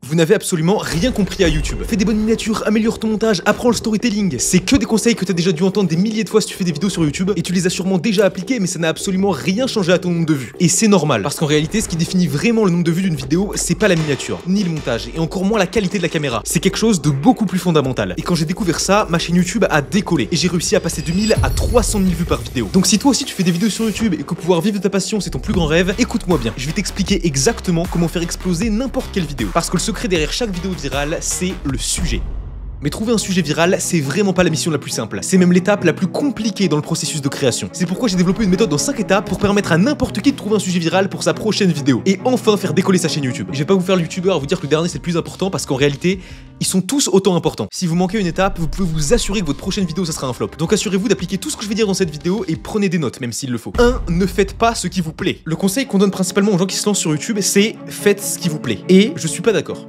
Vous n'avez absolument rien compris à YouTube. Fais des bonnes miniatures, améliore ton montage, apprends le storytelling. C'est que des conseils que tu as déjà dû entendre des milliers de fois si tu fais des vidéos sur YouTube et tu les as sûrement déjà appliqués, mais ça n'a absolument rien changé à ton nombre de vues. Et c'est normal, parce qu'en réalité, ce qui définit vraiment le nombre de vues d'une vidéo, c'est pas la miniature, ni le montage, et encore moins la qualité de la caméra. C'est quelque chose de beaucoup plus fondamental. Et quand j'ai découvert ça, ma chaîne YouTube a décollé et j'ai réussi à passer de 1000 à 300 000 vues par vidéo. Donc si toi aussi tu fais des vidéos sur YouTube et que pouvoir vivre de ta passion c'est ton plus grand rêve, écoute-moi bien. Je vais t'expliquer exactement comment faire exploser n'importe quelle vidéo. Parce que le secret derrière chaque vidéo virale, c'est le sujet. Mais trouver un sujet viral, c'est vraiment pas la mission la plus simple. C'est même l'étape la plus compliquée dans le processus de création. C'est pourquoi j'ai développé une méthode en 5 étapes pour permettre à n'importe qui de trouver un sujet viral pour sa prochaine vidéo. Et enfin faire décoller sa chaîne YouTube. Et je vais pas vous faire le youtubeur à vous dire que le dernier c'est le plus important parce qu'en réalité, ils sont tous autant importants. Si vous manquez une étape, vous pouvez vous assurer que votre prochaine vidéo ça sera un flop. Donc assurez-vous d'appliquer tout ce que je vais dire dans cette vidéo et prenez des notes même s'il le faut. 1. Ne faites pas ce qui vous plaît. Le conseil qu'on donne principalement aux gens qui se lancent sur YouTube, c'est faites ce qui vous plaît. Et je suis pas d'accord.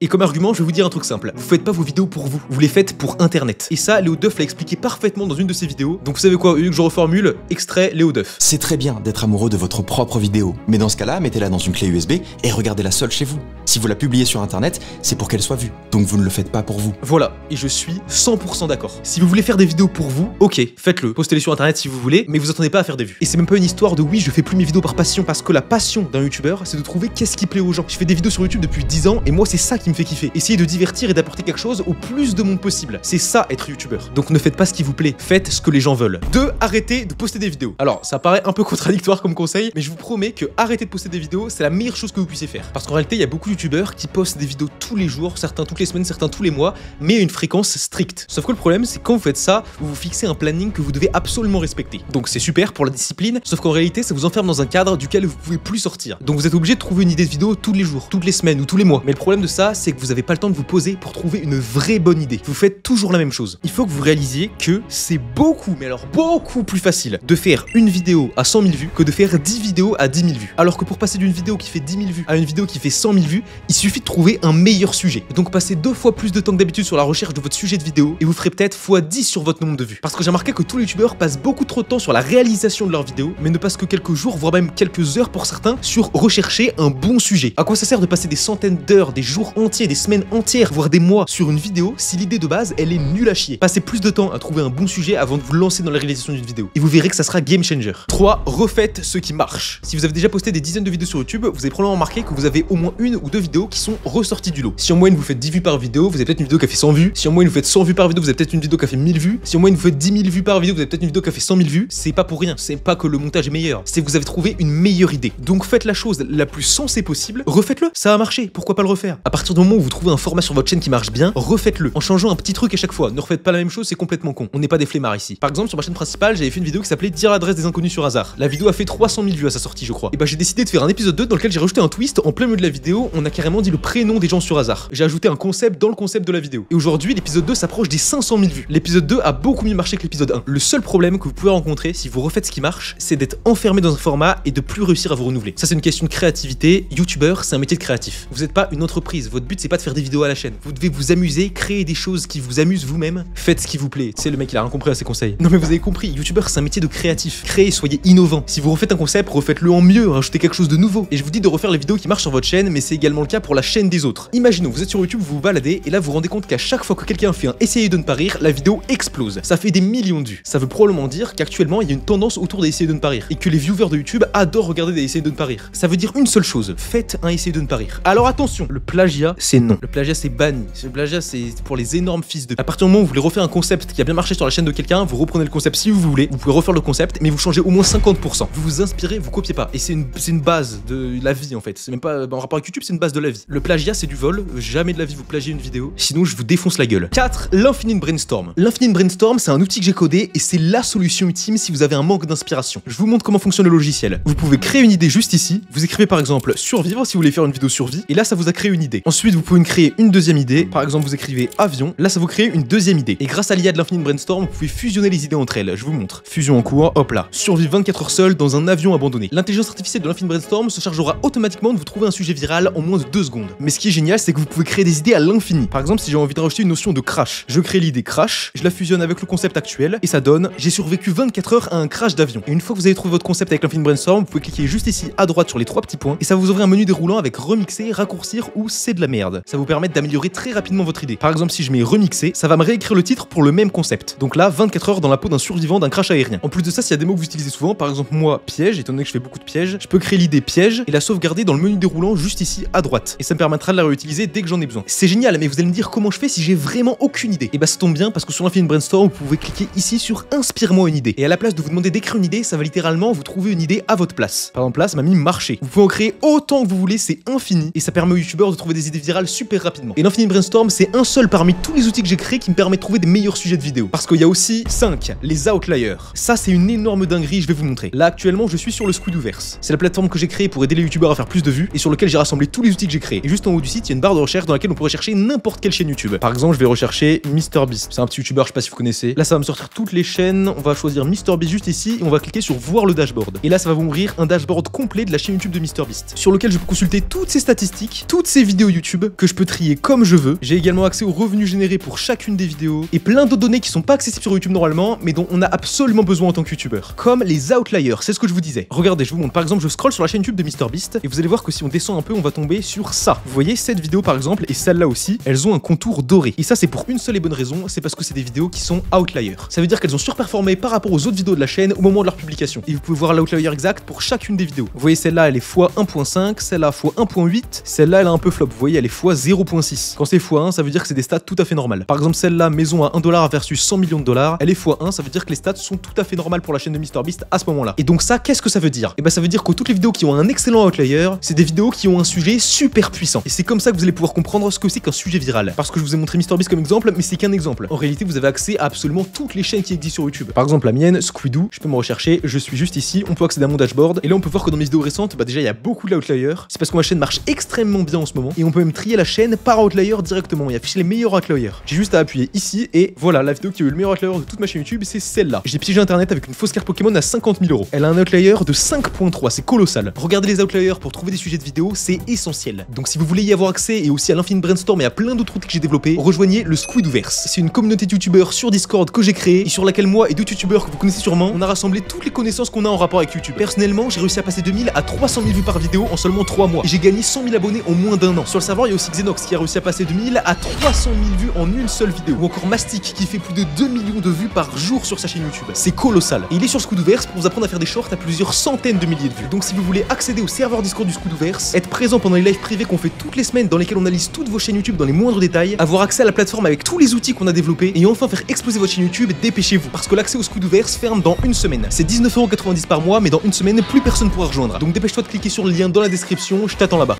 Et comme argument, je vais vous dire un truc simple. Vous faites pas vos vidéos pour vous les faites pour internet. Et ça, Léo Duff l'a expliqué parfaitement dans une de ses vidéos. Donc vous savez quoi, au lieu que je reformule, extrait Léo Duff. C'est très bien d'être amoureux de votre propre vidéo, mais dans ce cas-là, mettez-la dans une clé USB et regardez-la seule chez vous. Si vous la publiez sur internet, c'est pour qu'elle soit vue. Donc vous ne le faites pas pour vous. Voilà, et je suis 100% d'accord. Si vous voulez faire des vidéos pour vous, ok, faites-le. Postez-les sur internet si vous voulez, mais vous attendez pas à faire des vues. Et c'est même pas une histoire de oui, je fais plus mes vidéos par passion, parce que la passion d'un youtubeur, c'est de trouver qu'est-ce qui plaît aux gens. Je fais des vidéos sur YouTube depuis 10 ans, et moi c'est ça qui me fait kiffer. Essayer de divertir et d'apporter quelque chose au plus de monde possible. C'est ça être youtubeur. Donc ne faites pas ce qui vous plaît, faites ce que les gens veulent. 2. Arrêtez de poster des vidéos. Alors, ça paraît un peu contradictoire comme conseil, mais je vous promets que arrêter de poster des vidéos, c'est la meilleure chose que vous puissiez faire. Parce qu'en réalité, il y a beaucoup de youtubeurs qui postent des vidéos tous les jours, certains toutes les semaines, certains tous les mois, mais à une fréquence stricte. Sauf que le problème, c'est que quand vous faites ça, vous vous fixez un planning que vous devez absolument respecter. Donc c'est super pour la discipline, sauf qu'en réalité, ça vous enferme dans un cadre duquel vous pouvez plus sortir. Donc vous êtes obligé de trouver une idée de vidéo tous les jours, toutes les semaines ou tous les mois. Mais le problème de ça, c'est que vous n'avez pas le temps de vous poser pour trouver une vraie bonne idée. Vous faites toujours la même chose. Il faut que vous réalisiez que c'est beaucoup, mais alors beaucoup plus facile de faire une vidéo à 100 000 vues que de faire 10 vidéos à 10 000 vues. Alors que pour passer d'une vidéo qui fait 10 000 vues à une vidéo qui fait 100 000 vues, il suffit de trouver un meilleur sujet. Donc passez 2 fois plus de temps que d'habitude sur la recherche de votre sujet de vidéo et vous ferez peut-être x10 sur votre nombre de vues. Parce que j'ai remarqué que tous les youtubeurs passent beaucoup trop de temps sur la réalisation de leurs vidéos, mais ne passent que quelques jours, voire même quelques heures pour certains, sur rechercher un bon sujet. À quoi ça sert de passer des centaines d'heures, des jours entiers, des semaines entières, voire des mois sur une vidéo si l'idée de base, elle est nulle à chier? Passez plus de temps à trouver un bon sujet avant de vous lancer dans la réalisation d'une vidéo. Et vous verrez que ça sera game changer. 3. Refaites ce qui marche. Si vous avez déjà posté des dizaines de vidéos sur YouTube, vous avez probablement remarqué que vous avez au moins une ou deux vidéos qui sont ressorties du lot. Si en moyenne vous faites 10 vues par vidéo, vous avez peut-être une vidéo qui a fait 100 vues. Si en moyenne vous faites 100 vues par vidéo, vous avez peut-être une vidéo qui a fait 1000 vues. Si en moyenne vous faites 10 000 vues par vidéo, vous avez peut-être une vidéo qui a fait 100 000 vues. C'est pas pour rien, c'est pas que le montage est meilleur, c'est que vous avez trouvé une meilleure idée. Donc faites la chose la plus sensée possible, refaites-le, ça va marcher, pourquoi pas le refaire? À partir du moment où vous trouvez un format sur votre chaîne qui marche bien, refaites-le, en changeant un petit truc à chaque fois. Ne refaites pas la même chose, c'est complètement con. On n'est pas des flemmards ici. Par exemple, sur ma chaîne principale, j'avais fait une vidéo qui s'appelait Dire l'adresse des inconnus sur hasard. La vidéo a fait 300 000 vues à sa sortie, je crois. Et bah j'ai décidé de faire un épisode 2 dans lequel j'ai rajouté un twist. En plein milieu de la vidéo, on a carrément dit le prénom des gens sur hasard. J'ai ajouté un concept dans le concept de la vidéo. Et aujourd'hui, l'épisode 2 s'approche des 500 000 vues. L'épisode 2 a beaucoup mieux marché que l'épisode 1. Le seul problème que vous pouvez rencontrer si vous refaites ce qui marche, c'est d'être enfermé dans un format et de plus réussir à vous renouveler. Ça, c'est une question de créativité. YouTubeur, c'est un métier de créatif. Vous n'êtes pas une entreprise. Votre but, c'est pas de faire des vidéos à la chaîne. Vous devez vous amuser, créer des choses qui vous amusent vous-même. Faites ce qui vous plaît. Tu sais, le mec, il a rien compris à ses conseils. Non, mais vous avez compris. YouTubeur, c'est un métier de créatif. Créez, soyez innovant. Si vous refaites un concept, refaites-le en mieux. Rajoutez quelque chose de nouveau. Et je vous dis de refaire les vidéos qui marchent sur votre chaîne, mais c'est également le cas pour la chaîne des autres. Imaginons, vous êtes sur YouTube, vous vous baladez, et là, vous vous rendez compte qu'à chaque fois que quelqu'un fait un essayer de ne pas rire, la vidéo explose. Ça fait des millions de vues. Ça veut probablement dire qu'actuellement, il y a une tendance autour des essais de ne pas rire. Et que les viewers de YouTube adorent regarder des essais de ne pas rire. Ça veut dire une seule chose. Faites un essai de ne pas rire. Alors attention, le plagiat, c'est non. Le plagiat, c'est banni. Le plagiat, c'est pour les énormes fils de... À partir du moment où vous voulez refaire un concept qui a bien marché sur la chaîne de quelqu'un, vous reprenez le concept si vous voulez. Vous pouvez refaire le concept, mais vous changez au moins 50%. Vous vous inspirez, vous copiez pas. Et c'est une base de la vie, en fait. C'est même pas en rapport avec YouTube, c'est une base de la vie. Le plagiat, c'est du vol. Jamais de la vie vous plagiez une vidéo. Sinon, je vous défonce la gueule. 4. L'Infinite Brainstorm. L'Infinite Brainstorm, c'est un outil que j'ai codé et c'est la solution ultime si vous avez un manque d'inspiration. Je vous montre comment fonctionne le logiciel. Vous pouvez créer une idée juste ici. Vous écrivez par exemple survivre si vous voulez faire une vidéo survie. Et là, ça vous a créé une idée. Ensuite, vous pouvez créer une deuxième idée. Par exemple, vous écrivez avion. Là, ça vous crée une deuxième idée. Et grâce à l'IA de l'Infinite Brainstorm, vous pouvez fusionner les idées entre elles. Je vous montre. Fusion en cours. Hop là. Survivre 24 heures seul dans un avion abandonné. L'intelligence artificielle de l'Infinite Brainstorm se chargera automatiquement de vous trouver un sujet viral en moins de 2 secondes. Mais ce qui est génial, c'est que vous pouvez créer des idées à l'infini. Par exemple, si j'ai envie de rajouter une notion de crash, je crée l'idée crash, je la fusionne avec le concept actuel et ça donne j'ai survécu 24 heures à un crash d'avion. Et une fois que vous avez trouvé votre concept avec l'Infinite Brainstorm, vous pouvez cliquer juste ici à droite sur les 3 petits points et ça va vous ouvrir un menu déroulant avec remixer, raccourcir ou c'est de la merde. Ça vous permet d'améliorer très rapidement votre idée. Par exemple, si je mets remixer, ça va me réécrire le titre pour le même concept. Donc là, 24 heures dans la peau d'un survivant d'un crash aérien. En plus de ça, s'il y a des mots que vous utilisez souvent, par exemple moi, piège, étant donné que je fais beaucoup de pièges, je peux créer l'idée piège et la sauvegarder dans le menu déroulant juste ici à droite. Et ça me permettra de la réutiliser dès que j'en ai besoin. C'est génial, mais vous allez me dire comment je fais si j'ai vraiment aucune idée. Et bah ça tombe bien parce que sur l'Infinite Brainstorm, vous pouvez cliquer ici sur inspire-moi une idée. Et à la place de vous demander d'écrire une idée, ça va littéralement vous trouver une idée à votre place. Par exemple là, ça m'a mis marché. Vous pouvez en créer autant que vous voulez, c'est infini et ça permet aux youtubeurs de trouver des idées virales super rapidement. Et l'Infinite Brainstorm, c'est un seul parmi tous les outils que j'ai créés qui me permet de trouver des meilleurs sujets de vidéo. Parce qu'il y a aussi 5, les outliers. Ça, c'est une énorme dinguerie, je vais vous montrer. Là, actuellement, je suis sur le Squidooverse. C'est la plateforme que j'ai créée pour aider les youtubeurs à faire plus de vues et sur lequel j'ai rassemblé tous les outils que j'ai créés. Et juste en haut du site, il y a une barre de recherche dans laquelle on pourrait chercher n'importe quelle chaîne YouTube. Par exemple, je vais rechercher MrBeast. C'est un petit youtubeur, je sais pas si vous connaissez. Là, ça va me sortir toutes les chaînes. On va choisir MrBeast juste ici et on va cliquer sur voir le dashboard. Et là, ça va vous ouvrir un dashboard complet de la chaîne YouTube de MrBeast, sur lequel je peux consulter toutes ses statistiques, toutes ses vidéos YouTube que je peux trier comme je veux. J'ai également accès aux revenus générés pour chacune des vidéos et plein d'autres données qui sont pas accessibles sur YouTube normalement, mais dont on a absolument besoin en tant que youtubeur. Comme les outliers, c'est ce que je vous disais. Regardez, je vous montre. Par exemple, je scrolle sur la chaîne YouTube de MrBeast et vous allez voir que si on descend un peu, on va tomber sur ça. Vous voyez, cette vidéo par exemple et celle-là aussi, elles ont un contour doré. Et ça, c'est pour une seule et bonne raison, c'est parce que c'est des vidéos qui sont outliers. Ça veut dire qu'elles ont surperformé par rapport aux autres vidéos de la chaîne au moment de leur publication. Et vous pouvez voir l'outlier exact pour chacune des vidéos. Vous voyez, celle-là, elle est x1.5, celle-là x1.8, celle-là, elle a un peu flop. Vous voyez, elle est x0.6. Quand c'est x1, ça veut dire que c'est des stats tout à fait normales. Par exemple, celle-là, maison à 1$ versus 100 millions de dollars, elle est x1, ça veut dire que les stats sont tout à fait normales pour la chaîne de MrBeast à ce moment-là. Et donc ça, qu'est-ce que ça veut dire? Et bah ça veut dire que toutes les vidéos qui ont un excellent outlier, c'est des vidéos qui ont un sujet super puissant. Et c'est comme ça que vous allez pouvoir comprendre ce que c'est qu'un sujet viral. Parce que je vous ai montré MrBeast comme exemple, mais c'est qu'un exemple. En réalité, vous avez accès à absolument toutes les chaînes qui existent sur YouTube. Par exemple, la mienne, Squidoo, je peux me rechercher, je suis juste ici, on peut accéder à mon dashboard. Et là, on peut voir que dans mes vidéos récentes, bah déjà, il y a beaucoup d'outliers. C'est parce que ma chaîne marche extrêmement bien en ce moment. Et on peut même trier la chaîne par outlier directement et afficher les meilleurs outliers. J'ai juste à appuyer ici et voilà, la vidéo qui a eu le meilleur outlier de toute ma chaîne YouTube, c'est celle-là. J'ai piégé internet avec une fausse carte Pokémon à 50 000 €. Elle a un outlier de 5.3, c'est colossal. Regardez les outliers pour trouver des sujets de vidéo, c'est essentiel. Donc si vous voulez y avoir accès et aussi à l'Infinite Brainstorm et à plein d'autres outils que j'ai développés, rejoignez le Squidooverse. C'est une communauté de youtubeurs sur Discord que j'ai créée et sur laquelle moi et d'autres youtubeurs que vous connaissez sûrement, on a rassemblé toutes les connaissances qu'on a en rapport avec YouTube. Personnellement, j'ai réussi à passer de 1000 à 300 000 vues par vidéo en seulement 3 mois et j'ai gagné 100 000 abonnés en moins d'1 an. Sur le serveur, il y a aussi Xenox qui a réussi à passer de 1000 à 300 000 vues en une seule vidéo, ou encore Mastic qui fait plus de 2 millions de vues par jour sur sa chaîne YouTube. C'est colossal. Et il est sur Squidooverse pour vous apprendre à faire des shorts à plusieurs centaines de milliers de vues. Donc si vous voulez accéder au serveur Discord du Squidooverse, être présent pendant les lives privés qu'on fait toutes les semaines dans lesquels on analyse toutes vos chaînes YouTube dans les moindres détails, avoir accès à la plateforme avec tous les outils qu'on a développés et enfin faire exploser votre chaîne YouTube, dépêchez-vous parce que l'accès au Squidooverse ferme dans une semaine. C'est 19,90 € par mois, mais dans une semaine plus personne pourra rejoindre. Donc dépêche-toi de cliquer sur le lien dans la description, je t'attends là-bas.